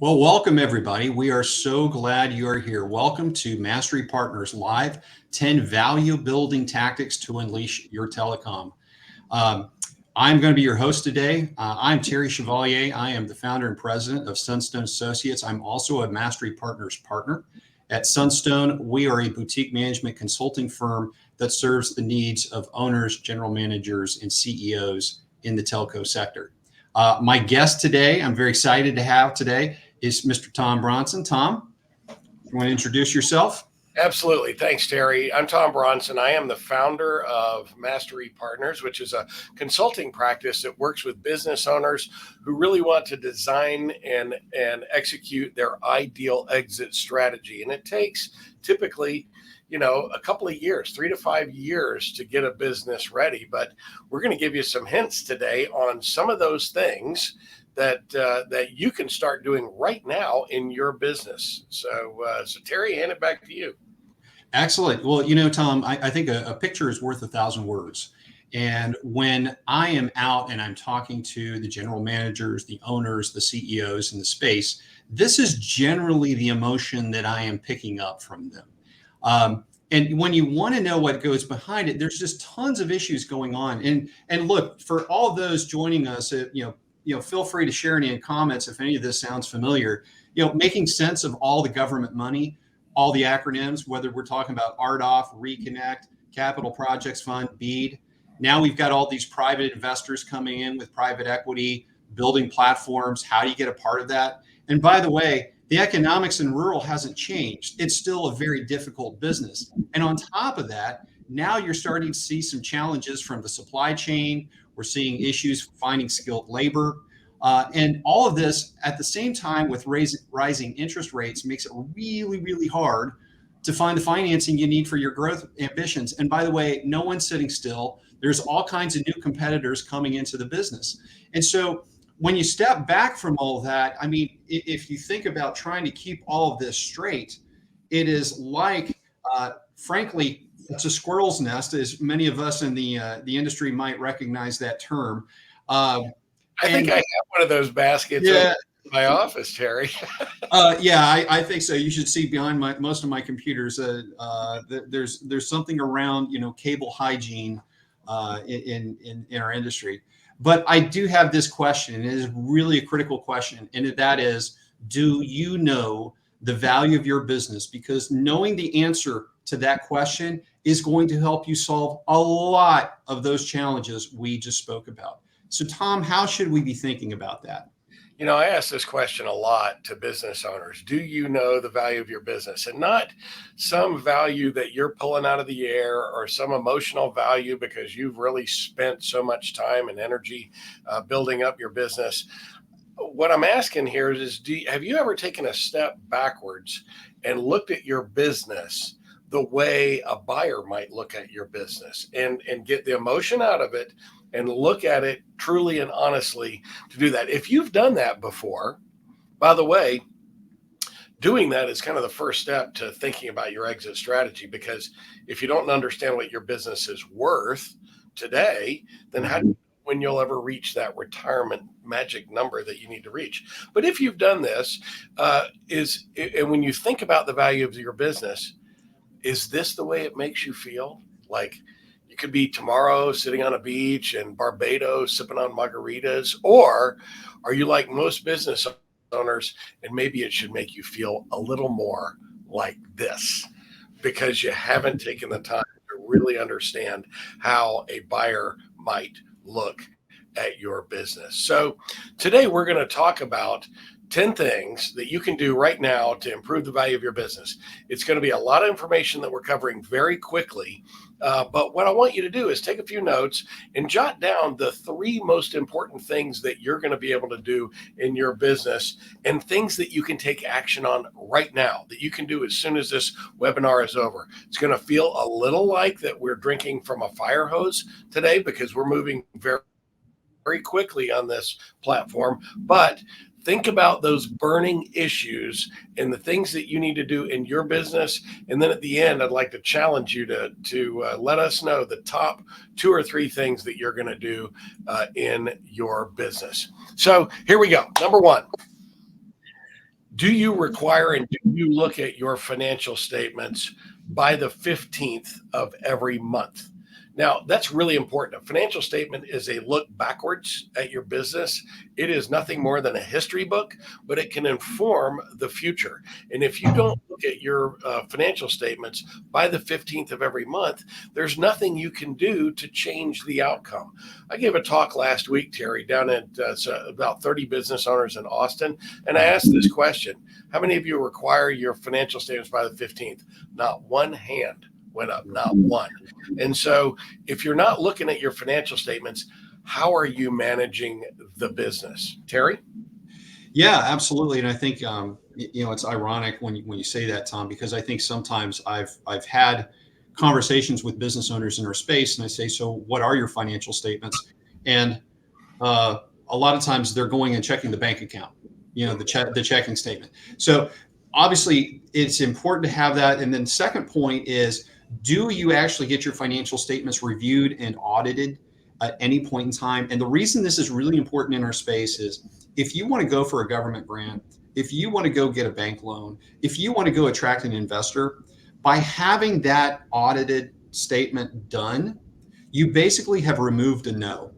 Well, welcome everybody. We are so glad you are here. Welcome to Mastery Partners Live 10 Value Building Tactics to Unleash Your Telecom. Um, I'm going to be your host today. I'm Terry Chevalier. I am the founder and president of Sunstone Associates. I'm also a Mastery Partners partner. At Sunstone, we are a boutique management consulting firm that serves the needs of owners, general managers, and CEOs in the telco sector. My guest today, I'm very excited to have today, is Mr. Tom Bronson. Tom, you want to introduce yourself? Absolutely. Thanks, Terry. I'm Tom Bronson. I am the founder of Mastery Partners, which is a consulting practice that works with business owners who really want to design and execute their ideal exit strategy. And it takes typically, a couple of years, 3 to 5 years to get a business ready. But we're going to give you some hints today on some of those things that you can start doing right now in your business. So Terry, hand it back to you. Excellent. Well, Tom, I think a picture is worth 1,000 words. And when I am out and I'm talking to the general managers, the owners, the CEOs in the space, this is generally the emotion that I am picking up from them. And when you want to know what goes behind it, there's just tons of issues going on. And look, for all those joining us, feel free to share any comments if any of this sounds familiar. Making sense of all the government money, all the acronyms, whether we're talking about RDOF, Reconnect, Capital Projects Fund, BEAD. Now we've got all these private investors coming in with private equity, building platforms. How do you get a part of that? And by the way, the economics in rural hasn't changed. It's still a very difficult business. And on top of that, now you're starting to see some challenges from the supply chain. We're seeing issues finding skilled labor. And all of this at the same time with rising interest rates makes it really, really hard to find the financing you need for your growth ambitions. And by the way, no one's sitting still. There's all kinds of new competitors coming into the business. And so when you step back from all that, I mean, if you think about trying to keep all of this straight, it is like, frankly, it's a squirrel's nest, as many of us in the industry might recognize that term. I think I have one of those baskets in my office, Terry. I think so. You should see behind most of my computers. There's something around cable hygiene in our industry. But I do have this question, and it is really a critical question, and that is, do you know the value of your business? Because knowing the answer to that question is going to help you solve a lot of those challenges we just spoke about. So, Tom, how should we be thinking about that? I ask this question a lot to business owners. Do you know the value of your business? And not some value that you're pulling out of the air or some emotional value because you've really spent so much time and energy building up your business. What I'm asking here is, have you ever taken a step backwards and looked at your business the way a buyer might look at your business and get the emotion out of it and look at it truly and honestly to do that? If you've done that before, by the way, doing that is kind of the first step to thinking about your exit strategy, because if you don't understand what your business is worth today, then how do you know when you'll ever reach that retirement magic number that you need to reach? But if you've done this, and when you think about the value of your business, is this the way it makes you feel? Like, you could be tomorrow sitting on a beach in Barbados sipping on margaritas, or are you like most business owners, and maybe it should make you feel a little more like this because you haven't taken the time to really understand how a buyer might look at your business. So today we're going to talk about 10 things that you can do right now to improve the value of your business. It's going to be a lot of information that we're covering very quickly. But what I want you to do is take a few notes and jot down the 3 most important things that you're going to be able to do in your business, and things that you can take action on right now that you can do as soon as this webinar is over. It's going to feel a little like that we're drinking from a fire hose today because we're moving very, very quickly on this platform. But think about those burning issues and the things that you need to do in your business. And then at the end, I'd like to challenge you to let us know the top 2 or 3 things that you're going to do in your business. So here we go. Number 1, Do you require and do you look at your financial statements by the 15th of every month? Now, that's really important. A financial statement is a look backwards at your business. It is nothing more than a history book, but it can inform the future. And if you don't look at your financial statements by the 15th of every month, there's nothing you can do to change the outcome. I gave a talk last week, Terry, down at about 30 business owners in Austin, and I asked this question: how many of you require your financial statements by the 15th? Not one hand went up, not one. And so if you're not looking at your financial statements, how are you managing the business? Terry? Yeah, absolutely. And I think it's ironic when you say that, Tom, because I think sometimes I've had conversations with business owners in our space, and I say, so what are your financial statements? And a lot of times they're going and checking the bank account, the checking statement. So obviously it's important to have that. And then second point is, do you actually get your financial statements reviewed and audited at any point in time? And the reason this is really important in our space is, if you want to go for a government grant, if you want to go get a bank loan, if you want to go attract an investor, by having that audited statement done, you basically have removed a no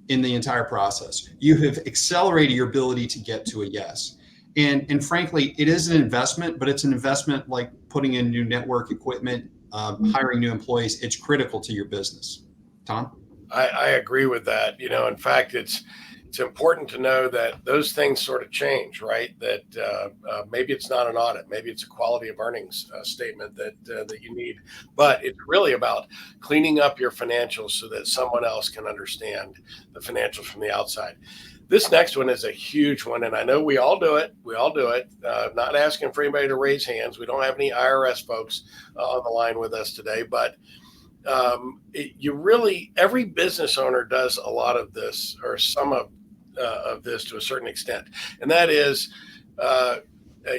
in the entire process. You have accelerated your ability to get to a yes. And frankly, it is an investment, but it's an investment like putting in new network equipment, hiring new employees. It's critical to your business. Tom? I agree with that. In fact, it's important to know that those things sort of change, right? That maybe it's not an audit, maybe it's a quality of earnings statement that you need, but it's really about cleaning up your financials so that someone else can understand the financials from the outside. This next one is a huge one, and I know we all do it. Not asking for anybody to raise hands. We don't have any IRS folks on the line with us today, but every business owner does a lot of this, or some of this to a certain extent, and that is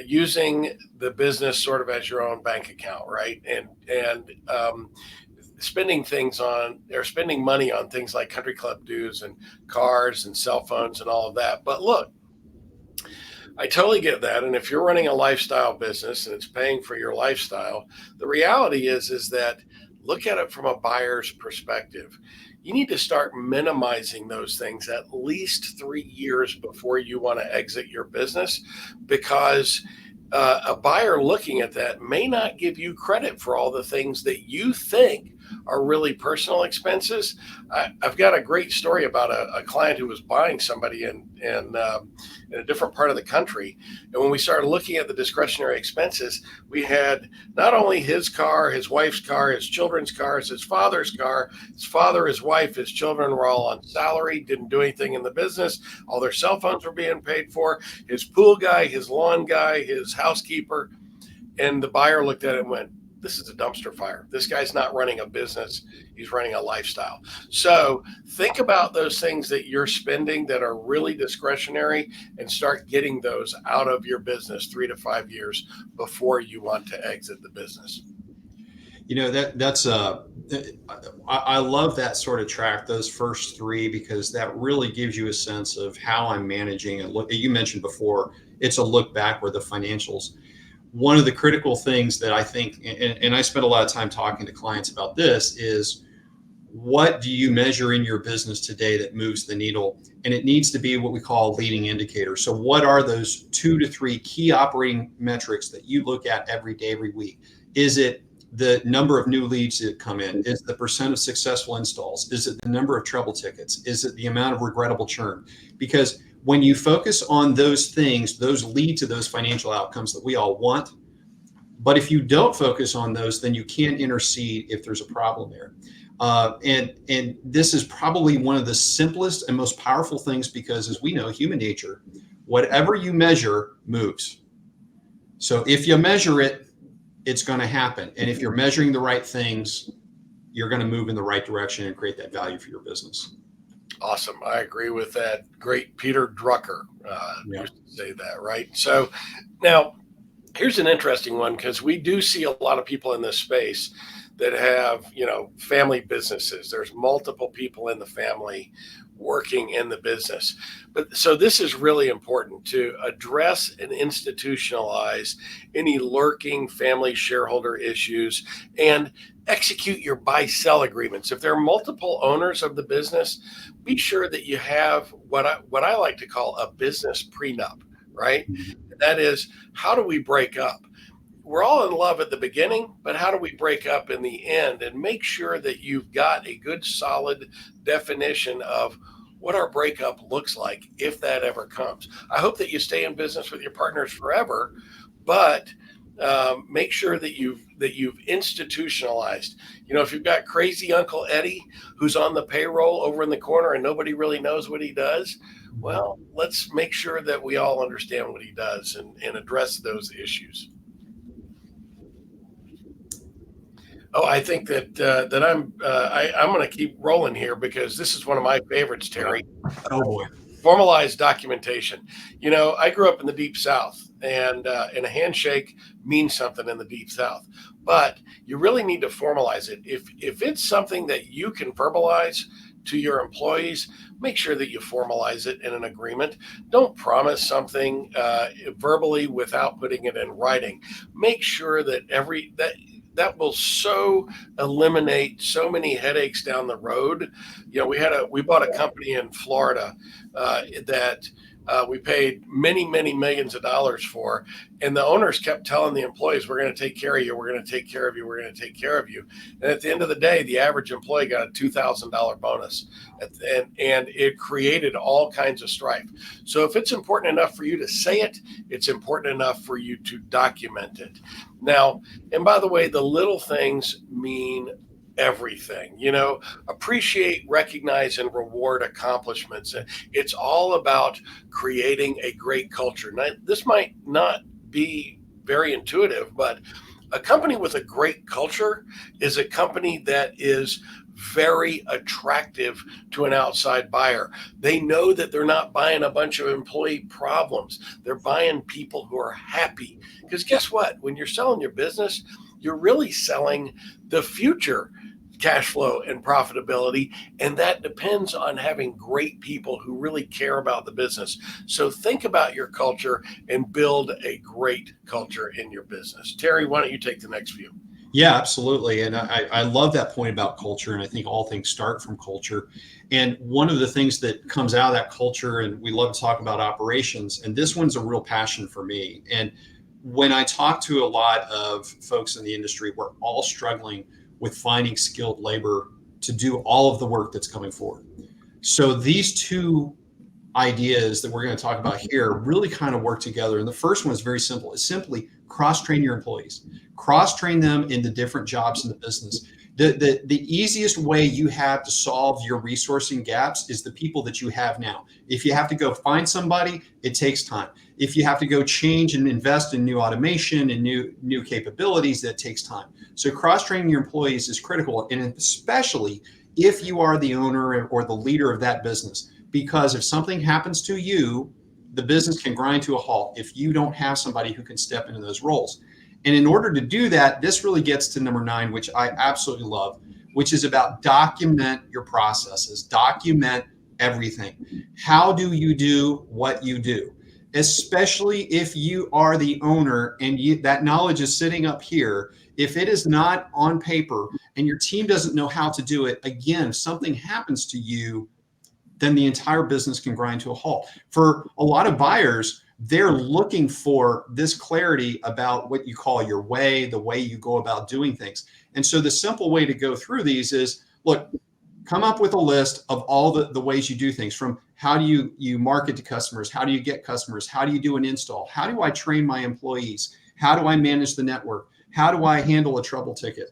using the business sort of as your own bank account, right? And spending money on things like country club dues and cars and cell phones and all of that. But look, I totally get that. And if you're running a lifestyle business and it's paying for your lifestyle, the reality is that look at it from a buyer's perspective. You need to start minimizing those things at least 3 years before you want to exit your business, because a buyer looking at that may not give you credit for all the things that you think are really personal expenses. I've got a great story about a client who was buying somebody in a different part of the country. And when we started looking at the discretionary expenses, we had not only his car, his wife's car, his children's cars, his father's car, his father, his wife, his children were all on salary, didn't do anything in the business. All their cell phones were being paid for. His pool guy, his lawn guy, his housekeeper. And the buyer looked at it and went, this is a dumpster fire. This guy's not running a business. He's running a lifestyle. So think about those things that you're spending that are really discretionary and start getting those out of your business 3 to 5 years before you want to exit the business. I love that sort of track, those first three, because that really gives you a sense of how I'm managing it. Look, you mentioned before, it's a look back where the financials. One of the critical things that I think, and I spend a lot of time talking to clients about this, is what do you measure in your business today that moves the needle? And it needs to be what we call a leading indicator. So what are those 2 to 3 key operating metrics that you look at every day, every week? Is it the number of new leads that come in? Is it the percent of successful installs? Is it the number of trouble tickets? Is it the amount of regrettable churn? Because when you focus on those things, those lead to those financial outcomes that we all want. But if you don't focus on those, then you can't intercede if there's a problem there. And this is probably one of the simplest and most powerful things, because as we know, human nature, whatever you measure moves. So if you measure it, it's going to happen. And if you're measuring the right things, you're going to move in the right direction and create that value for your business. Awesome. I agree with that. Great Peter Drucker used to say that, right? So now here's an interesting one, because we do see a lot of people in this space that have, family businesses. There's multiple people in the family working in the business. But so this is really important to address and institutionalize any lurking family shareholder issues and execute your buy-sell agreements. If there are multiple owners of the business, be sure that you have what I like to call a business prenup, right? That is, how do we break up? We're all in love at the beginning, but how do we break up in the end? And make sure that you've got a good, solid definition of what our breakup looks like if that ever comes. I hope that you stay in business with your partners forever, but make sure that you've institutionalized. You know, if you've got crazy Uncle Eddie who's on the payroll over in the corner and nobody really knows what he does, well, let's make sure that we all understand what he does and address those issues. Oh, I think that I'm going to keep rolling here because this is one of my favorites, Terry. Oh boy. Formalized documentation. You know, I grew up in the Deep South, and a handshake means something in the Deep South. But you really need to formalize it. If it's something that you can verbalize to your employees, make sure that you formalize it in an agreement. Don't promise something verbally without putting it in writing. Make sure that that will so eliminate so many headaches down the road. You know, we bought a company in Florida that we paid many, many millions of dollars for, and the owners kept telling the employees, "We're going to take care of you. We're going to take care of you. We're going to take care of you." And at the end of the day, the average employee got a $2,000 bonus, and it created all kinds of strife. So if it's important enough for you to say it, it's important enough for you to document it. Now, and by the way, the little things mean everything. You know, appreciate, recognize, and reward accomplishments. It's all about creating a great culture. Now, this might not be very intuitive, but a company with a great culture is a company that is very attractive to an outside buyer. They know that they're not buying a bunch of employee problems. They're buying people who are happy. Because guess what? When you're selling your business, you're really selling the future cash flow and profitability. And that depends on having great people who really care about the business. So think about your culture and build a great culture in your business. Terry, why don't you take the next view? Yeah, absolutely. And I love that point about culture. And I think all things start from culture. And one of the things that comes out of that culture, and we love to talk about operations, and this one's a real passion for me. And when I talk to a lot of folks in the industry, we're all struggling with finding skilled labor to do all of the work that's coming forward. So these two ideas that we're going to talk about here really kind of work together. And the first one is very simple. It's simply cross-train your employees, cross-train them into different jobs in the business. The easiest way you have to solve your resourcing gaps is the people that you have now. If you have to go find somebody, it takes time. If you have to go change and invest in new automation and new capabilities, that takes time. So cross-training your employees is critical, and especially if you are the owner or the leader of that business. Because if something happens to you, the business can grind to a halt if you don't have somebody who can step into those roles. And in order to do that, this really gets to number 9, which I absolutely love, which is about document your processes, document everything. How do you do what you do? Especially if you are the owner and that knowledge is sitting up here. If it is not on paper and your team doesn't know how to do it, again, if something happens to you, then the entire business can grind to a halt. For a lot of buyers, they're looking for this clarity about what you call your way, the way you go about doing things. And so the simple way to go through these is, look, come up with a list of all the ways you do things, from how do you market to customers, how do you get customers, how do you do an install, how do I train my employees, how do I manage the network, how do I handle a trouble ticket,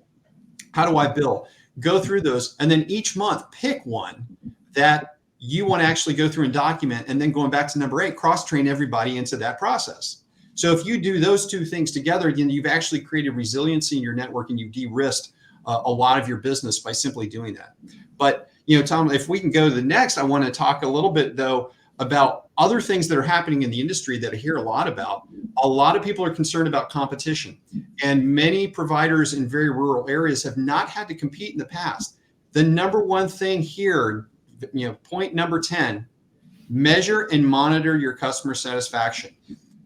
how do I bill? Go through those, and then each month pick one that you want to actually go through and document, and then going back to number 8, cross-train everybody into that process. So if you do those two things together, then you've actually created resiliency in your network, and you've de-risked a lot of your business by simply doing that. But, you know, Tom, if we can go to the next, I want to talk a little bit, though, about other things that are happening in the industry that I hear a lot about. A lot of people are concerned about competition, and many providers in very rural areas have not had to compete in the past. The number one thing here, point number 10, measure and monitor your customer satisfaction.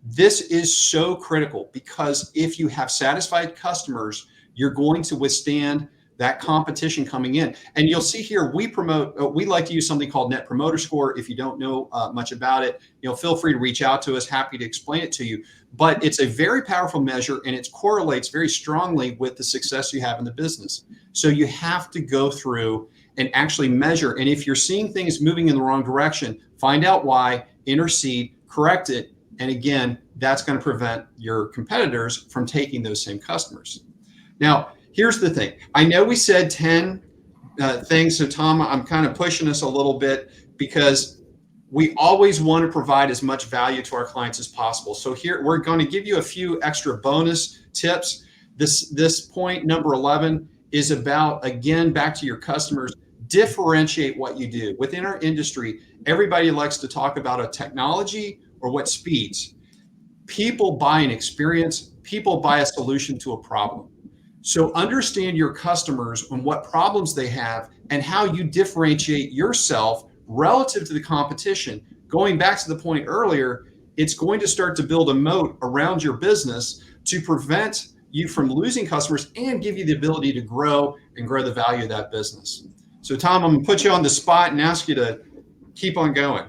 This is so critical because if you have satisfied customers, you're going to withstand that competition coming in. And you'll see here, we like to use something called Net Promoter Score. If you don't know much about it, feel free to reach out to us. Happy to explain it to you. But it's a very powerful measure, and it correlates very strongly with the success you have in the business. So you have to go through and actually measure. And if you're seeing things moving in the wrong direction, find out why, intercede, correct it. And again, that's going to prevent your competitors from taking those same customers. Now, here's the thing. I know we said 10 things. So Tom, I'm kind of pushing us a little bit because we always want to provide as much value to our clients as possible. So here, we're going to give you a few extra bonus tips. This point number 11 is about, again, back to your customers, differentiate what you do. Within our industry, everybody likes to talk about a technology or what speeds. People buy an experience, people buy a solution to a problem. So understand your customers and what problems they have and how you differentiate yourself relative to the competition. Going back to the point earlier, it's going to start to build a moat around your business to prevent you from losing customers and give you the ability to grow and grow the value of that business. So Tom, I'm gonna put you on the spot and ask you to keep on going.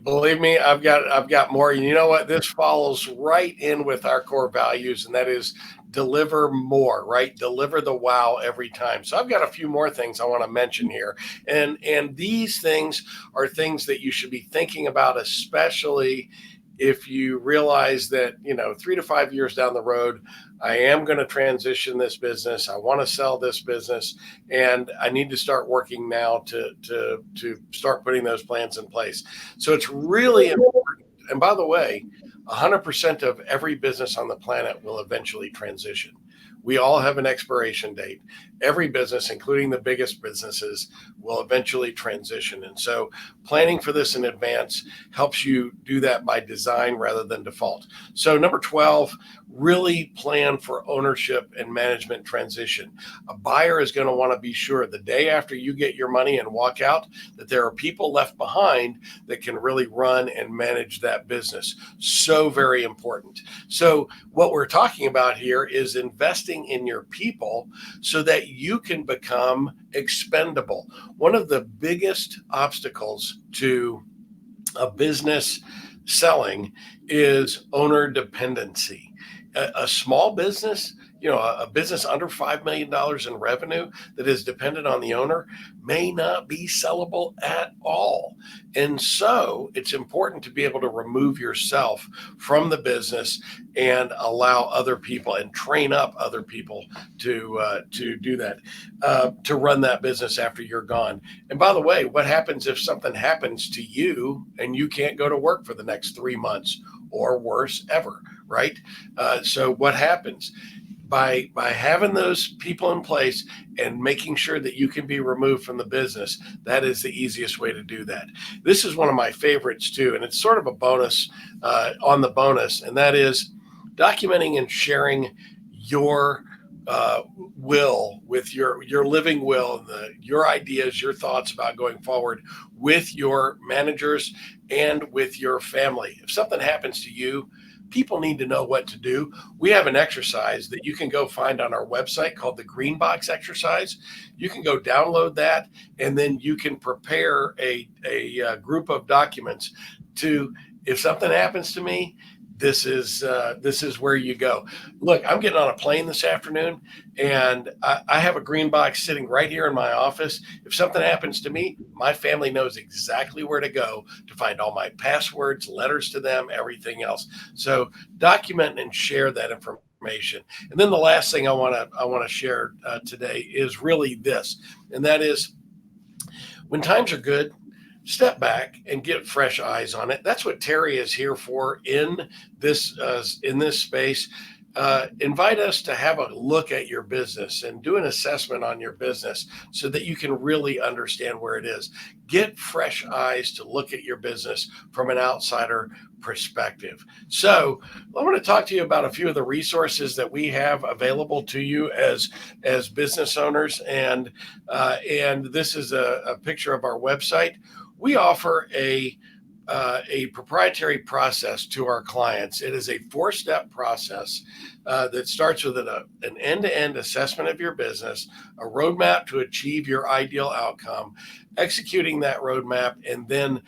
Believe me, I've got more. You know what? This follows right in with our core values, and that is deliver more, right? Deliver the wow every time. So I've got a few more things I want to mention here. And these things are things that you should be thinking about, especially if you realize that, 3 to 5 years down the road, I am going to transition this business. I want to sell this business, and I need to start working now to start putting those plans in place. So it's really important. And by the way, 100% of every business on the planet will eventually transition. We all have an expiration date. Every business, including the biggest businesses, will eventually transition. And so planning for this in advance helps you do that by design rather than default. So number 12, really plan for ownership and management transition. A buyer is going to want to be sure the day after you get your money and walk out that there are people left behind that can really run and manage that business. So very important. So what we're talking about here is investing in your people so that you can become expendable. One of the biggest obstacles to a business selling is owner dependency. A small business, a business under $5 million in revenue that is dependent on the owner may not be sellable at all. And so it's important to be able to remove yourself from the business and allow other people and train up other people to do that, to run that business after you're gone. And by the way, what happens if something happens to you and you can't go to work for the next 3 months or worse ever, right? So what happens? By having those people in place and making sure that you can be removed from the business, that is the easiest way to do that. This is one of my favorites too, and it's sort of a bonus on the bonus, and that is documenting and sharing your will with your living will, your ideas, your thoughts about going forward with your managers and with your family. If something happens to you, people need to know what to do. We have an exercise that you can go find on our website called the Green Box exercise. You can go download that, and then you can prepare a group of documents to, if something happens to me, this is where you go. Look, I'm getting on a plane this afternoon, and I have a green box sitting right here in my office. If something happens to me, my family knows exactly where to go to find all my passwords, letters to them, everything else. So document and share that information. And then the last thing I want to share today is really this, and that is when times are good, step back and get fresh eyes on it. That's what Terry is here for in this space. invite us to have a look at your business and do an assessment on your business so that you can really understand where it is. Get fresh eyes to look at your business from an outsider perspective. So I want to talk to you about a few of the resources that we have available to you as business owners, and this is a picture of our website. We offer a proprietary process to our clients. It is a 4-step process that starts with an end-to-end assessment of your business, a roadmap to achieve your ideal outcome, executing that roadmap, and then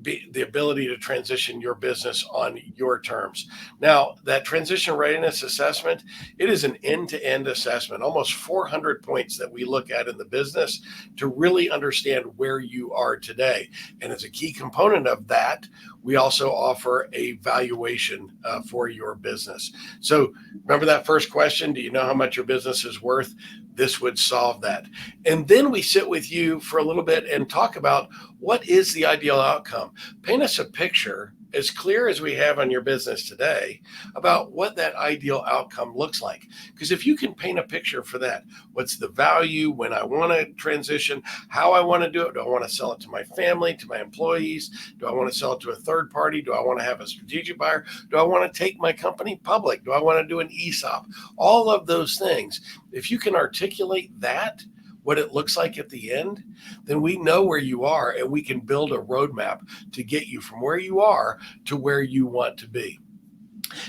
the ability to transition your business on your terms. Now, that transition readiness assessment, it is an end-to-end assessment, almost 400 points that we look at in the business to really understand where you are today. And as a key component of that, we also offer a valuation for your business. So remember that first question, do you know how much your business is worth? This would solve that. And then we sit with you for a little bit and talk about what is the ideal outcome. Paint us a picture as clear as we have on your business today about what that ideal outcome looks like. Because if you can paint a picture for that, what's the value, when I want to transition, how I want to do it? Do I want to sell it to my family, to my employees? Do I want to sell it to a third party? Do I want to have a strategic buyer? Do I want to take my company public? Do I want to do an ESOP? All of those things. If you can articulate that, what it looks like at the end, then we know where you are and we can build a roadmap to get you from where you are to where you want to be.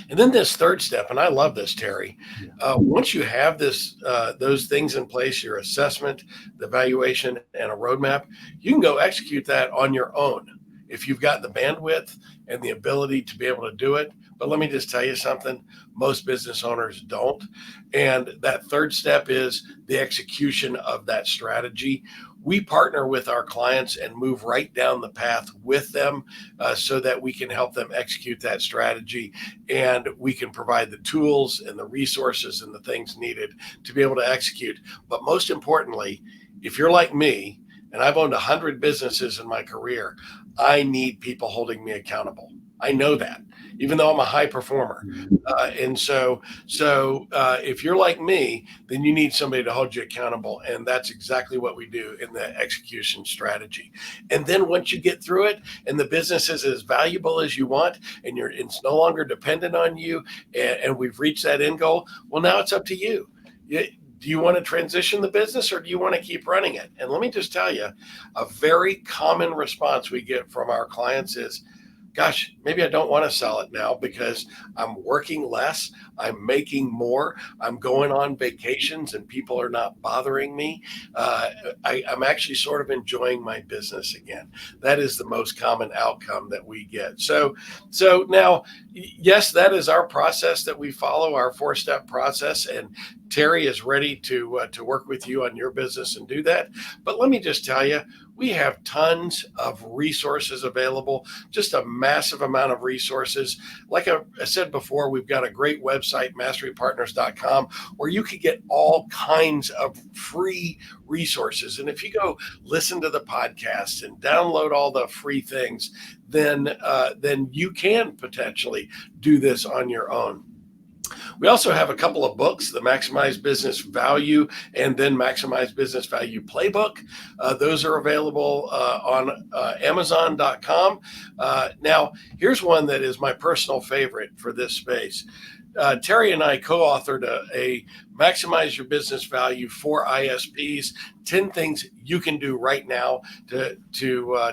And then this third step, and I love this, Terry. Once you have those things in place, your assessment, the valuation, and a roadmap, you can go execute that on your own if you've got the bandwidth and the ability to be able to do it. But let me just tell you something, most business owners don't. And that third step is the execution of that strategy. We partner with our clients and move right down the path with them so that we can help them execute that strategy. And we can provide the tools and the resources and the things needed to be able to execute. But most importantly, if you're like me, and I've owned 100 businesses in my career, I need people holding me accountable. I know that, even though I'm a high performer. And so if you're like me, then you need somebody to hold you accountable. And that's exactly what we do in the execution strategy. And then once you get through it and the business is as valuable as you want, and it's no longer dependent on you, and we've reached that end goal, well, now it's up to you. Do you want to transition the business or do you want to keep running it? And let me just tell you, a very common response we get from our clients is, gosh, maybe I don't want to sell it now because I'm working less, I'm making more, I'm going on vacations and people are not bothering me. I'm actually sort of enjoying my business again. That is the most common outcome that we get. So now, yes, that is our process that we follow, our 4-step process, and Terry is ready to work with you on your business and do that. But let me just tell you, we have tons of resources available, just a massive amount of resources. Like I said before, we've got a great website, masterypartners.com, where you can get all kinds of free resources. And if you go listen to the podcast and download all the free things, then you can potentially do this on your own. We also have a couple of books, the Maximize Business Value and then Maximize Business Value Playbook. Those are available on Amazon.com. Now, here's one that is my personal favorite for this space. Terry and I co-authored a Maximize Your Business Value for ISPs, 10 things you can do right now to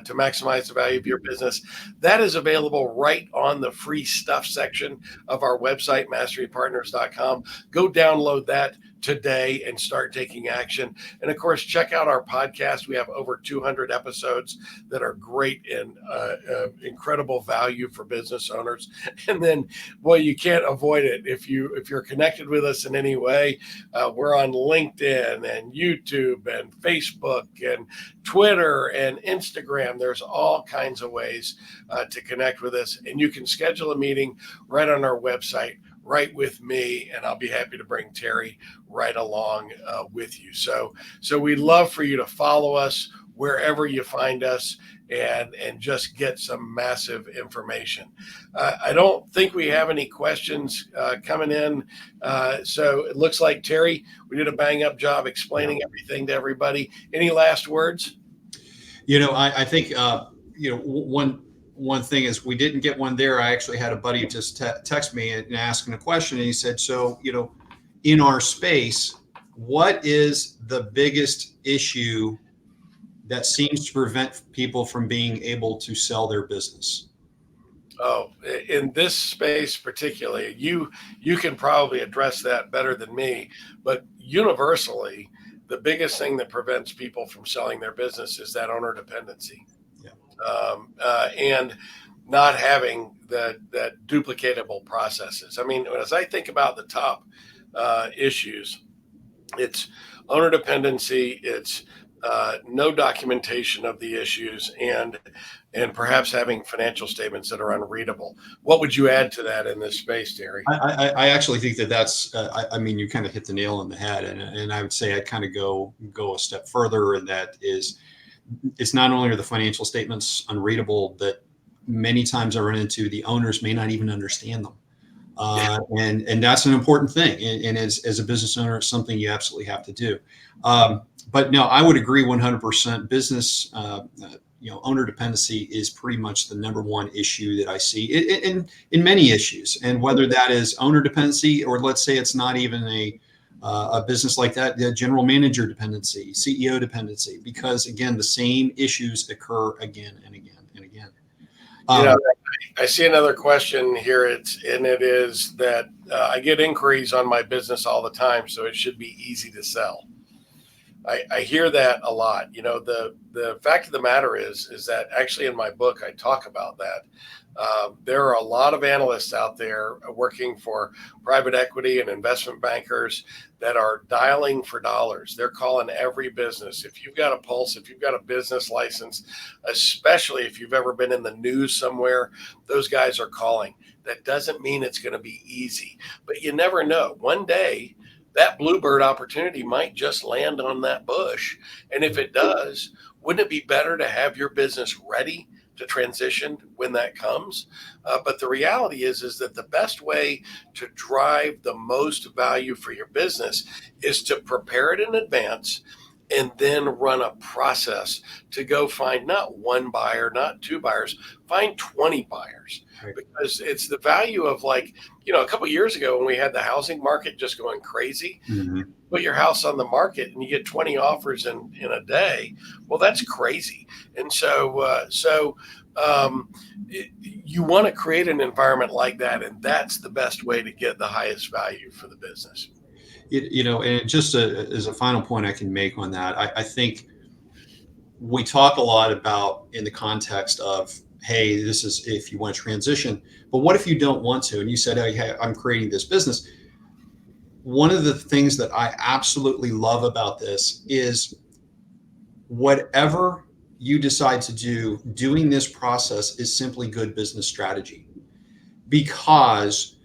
maximize the value of your business. That is available right on the free stuff section of our website, masterypartners.com. Go download that today and start taking action. And of course, check out our podcast. We have over 200 episodes that are great and incredible value for business owners. And then, boy, you can't avoid it. If you're connected with us in any way, we're on LinkedIn and YouTube and Facebook and Twitter and Instagram. There's all kinds of ways to connect with us. And you can schedule a meeting right on our website, right with me, and I'll be happy to bring Terry right along with you. So we'd love for you to follow us. wherever you find us and just get some massive information. I don't think we have any questions coming in. So it looks like, Terry, we did a bang up job explaining everything to everybody. Any last words? I think, one thing is we didn't get one there. I actually had a buddy just text me and asking a question, and he said, so, in our space, what is the biggest issue that seems to prevent people from being able to sell their business? Oh, in this space particularly, you can probably address that better than me, but universally, the biggest thing that prevents people from selling their business is that owner dependency. Yeah. And not having that duplicatable processes. I mean, as I think about the top issues, it's owner dependency, it's no documentation of the issues, and perhaps having financial statements that are unreadable. What would you add to that in this space, Terry? I actually think that's, you kind of hit the nail on the head. And I would say I'd kind of go a step further. And that is, it's not only are the financial statements unreadable, but many times I run into the owners may not even understand them. And that's an important thing. And as a business owner, it's something you absolutely have to do. But no, I would agree 100%. Business, owner dependency is pretty much the number one issue that I see in many issues. And whether that is owner dependency, or let's say it's not even a business like that, the general manager dependency, CEO dependency, because again, the same issues occur again and again and again. I see another question here. It is that I get inquiries on my business all the time, so it should be easy to sell. I hear that a lot. The fact of the matter is that actually in my book, I talk about that. There are a lot of analysts out there working for private equity and investment bankers that are dialing for dollars. They're calling every business. If you've got a pulse, if you've got a business license, especially if you've ever been in the news somewhere, those guys are calling. That doesn't mean it's going to be easy, but you never know. One day, that bluebird opportunity might just land on that bush. And if it does, wouldn't it be better to have your business ready to transition when that comes? But the reality is that the best way to drive the most value for your business is to prepare it in advance and then run a process to go find not one buyer, not two buyers, find 20 buyers. Right. Because it's the value of, like, a couple of years ago when we had the housing market just going crazy, put your house on the market and you get 20 offers in a day. Well, that's crazy. And so you want to create an environment like that. And that's the best way to get the highest value for the business. And just as a final point I can make on that, I think we talk a lot about in the context of, hey, this is if you want to transition, but what if you don't want to? And you said, hey, I'm creating this business. One of the things that I absolutely love about this is whatever you decide to do, doing this process is simply good business strategy. Because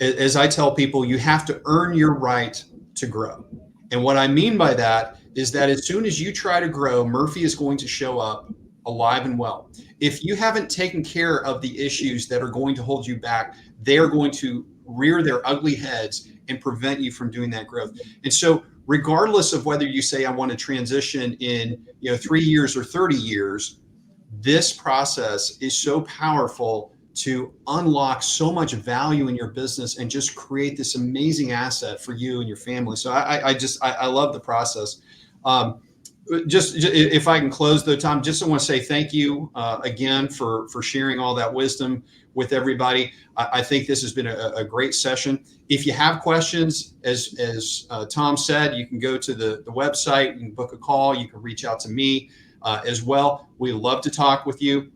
as I tell people, you have to earn your right to grow. And what I mean by that is that as soon as you try to grow, Murphy is going to show up alive and well. If you haven't taken care of the issues that are going to hold you back, they are going to rear their ugly heads and prevent you from doing that growth. And so regardless of whether you say I want to transition in 3 years or 30 years, this process is so powerful to unlock so much value in your business and just create this amazing asset for you and your family. So I love the process. Just if I can close though, Tom, just want to say thank you again for sharing all that wisdom with everybody. I think this has been a great session. If you have questions, as Tom said, you can go to the website, you can book a call, you can reach out to me as well. We love to talk with you.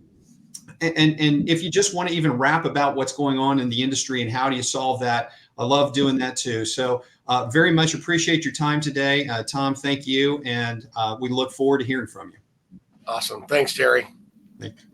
And if you just want to even rap about what's going on in the industry and how do you solve that, I love doing that too. So very much appreciate your time today. Tom, thank you. And we look forward to hearing from you. Awesome. Thanks, Jerry. Thank you.